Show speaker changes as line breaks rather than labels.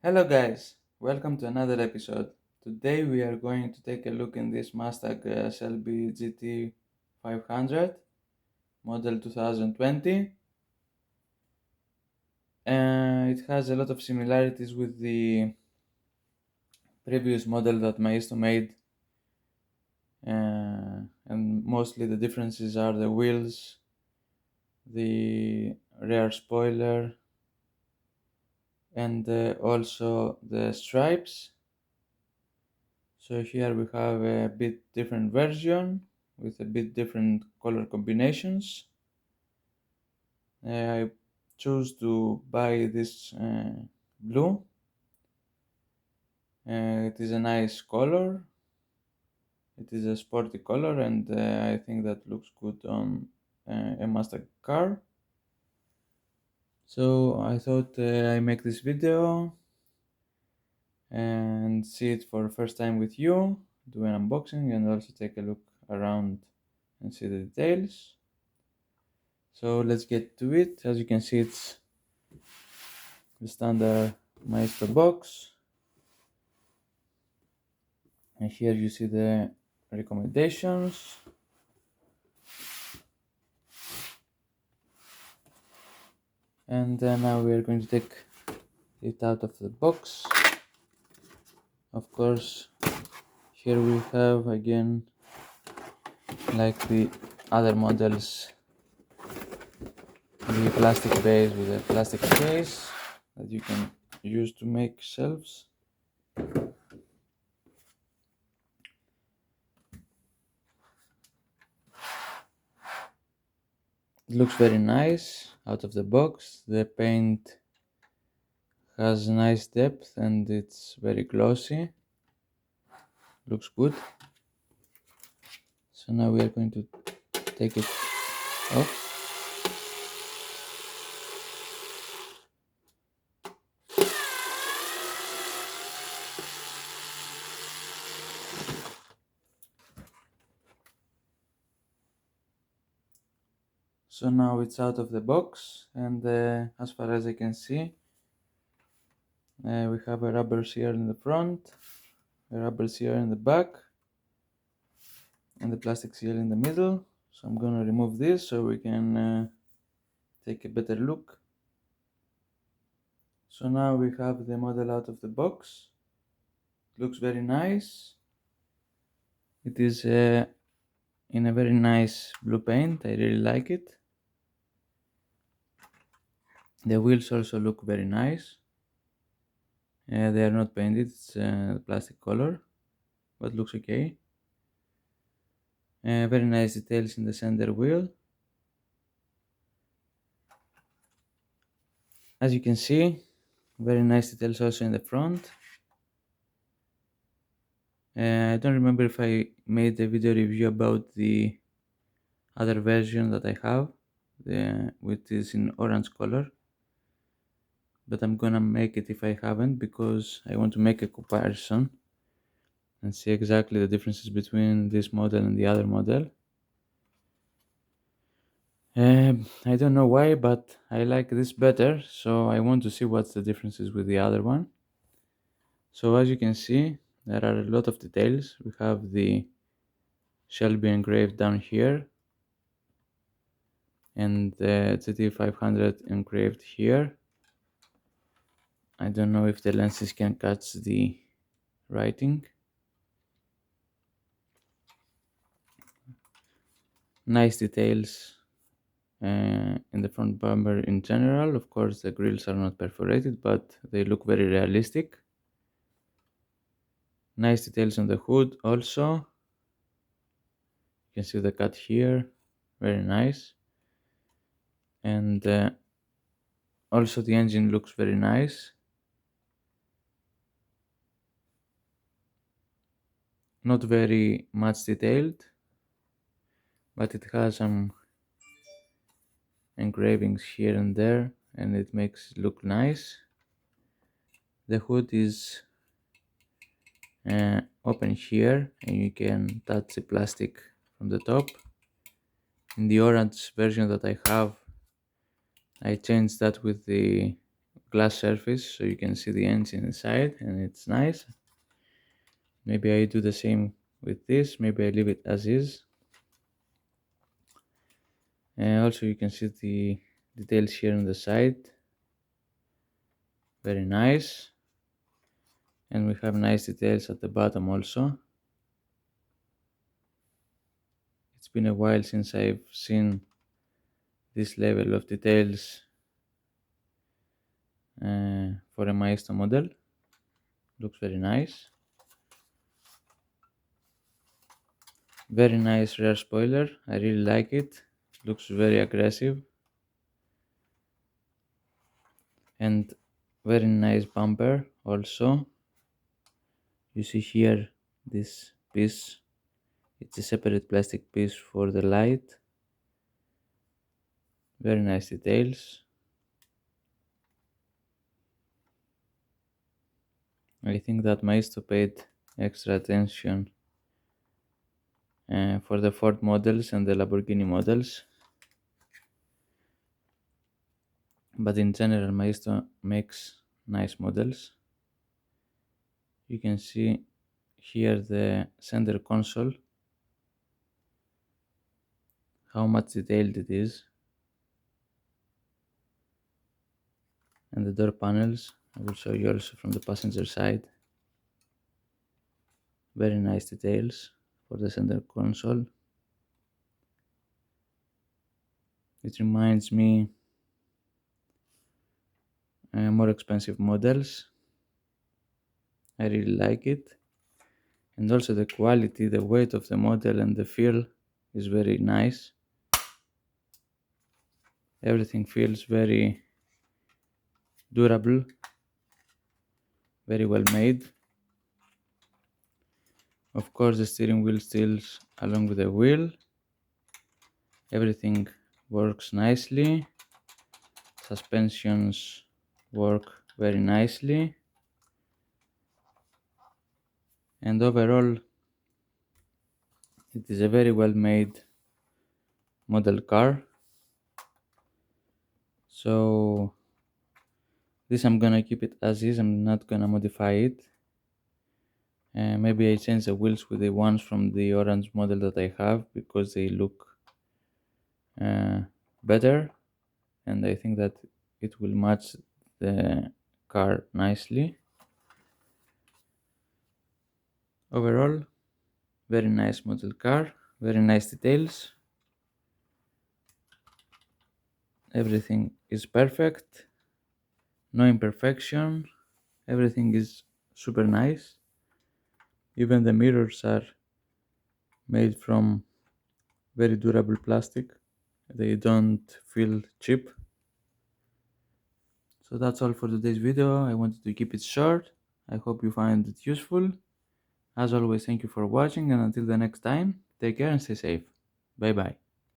Hello guys, welcome to another episode. Today we are going to take a look in this Mustang Shelby GT500 model 2020. It has a lot of similarities with the previous model that Maisto made, and mostly the differences are the wheels, the rear spoiler, and also the stripes. So here we have a bit different version with a bit different color combinations. I chose to buy this blue. It is a nice color. It is a sporty color, and I think that looks good on a Mustang car. So I thought I make this video and see it for the first time with you, do an unboxing, and also take a look around and see the details. So let's get to it. As you can see, it's the standard Maisto box, and here you see the recommendations. And then now we are going to take it out of the box. Of course, here we have again, like the other models, the plastic base with a plastic case that you can use to make shelves. It looks very nice out of the box. The paint has nice depth and it's very glossy. Looks good. So now we are going to take it off. So now it's out of the box, and as far as I can see, we have a rubber seal in the front, a rubber seal in the back, and the plastic seal in the middle. So I'm gonna remove this so we can take a better look. So now we have the model out of the box. Looks very nice. It is in a very nice blue paint. I really like it. The wheels also look very nice. They are not painted, it's plastic color, but looks okay. Very nice details in the center wheel. As you can see, very nice details also in the front. I don't remember if I made a video review about the other version that I have, which is in orange color, but I'm gonna make it if I haven't, because I want to make a comparison and see exactly the differences between this model and the other model. I don't know why, but I like this better, so I want to see what's the differences with the other one. So as you can see, there are a lot of details. We have the Shelby engraved down here, and the GT500 engraved here. I don't know if the lenses can catch the writing. Nice details in the front bumper in general. Of course, the grills are not perforated, but they look very realistic. Nice details on the hood also. You can see the cut here, very nice. And also the engine looks very nice. Not very much detailed, but it has some engravings here and there, and it makes it look nice. The hood is open here, and you can touch the plastic from the top. In the orange version that I have, I changed that with the glass surface so you can see the engine inside, and it's nice. Maybe I do the same with this. Maybe I leave it as is. And also you can see the details here on the side, very nice. And we have nice details at the bottom also. It's been a while since I've seen this level of details for a Maisto model. Looks very nice. Very nice rear spoiler. I really like it. Looks very aggressive. And very nice bumper also. You see here this piece. It's a separate plastic piece for the light. Very nice details. I think that Maisto paid extra attention for the Ford models and the Lamborghini models. But in general, Maisto makes nice models. You can see here the center console, how much detailed it is. And the door panels, I will show you also from the passenger side. Very nice details for the center console. It reminds me more expensive models. I really like it. And also the quality, the weight of the model and the feel is very nice. Everything feels very durable, very well made. Of course, the steering wheel stills along with the wheel. Everything works nicely. Suspensions work very nicely. And overall, it is a very well made model car. So this I'm gonna keep it as is. I'm not gonna modify it. Maybe I change the wheels with the ones from the orange model that I have because they look better, and I think that it will match the car nicely. Overall, very nice model car, very nice details. Everything is perfect, no imperfection. Everything is super nice. Even the mirrors are made from very durable plastic. They don't feel cheap. So that's all for today's video. I wanted to keep it short. I hope you find it useful. As always, thank you for watching, and until the next time, take care and stay safe. Bye bye.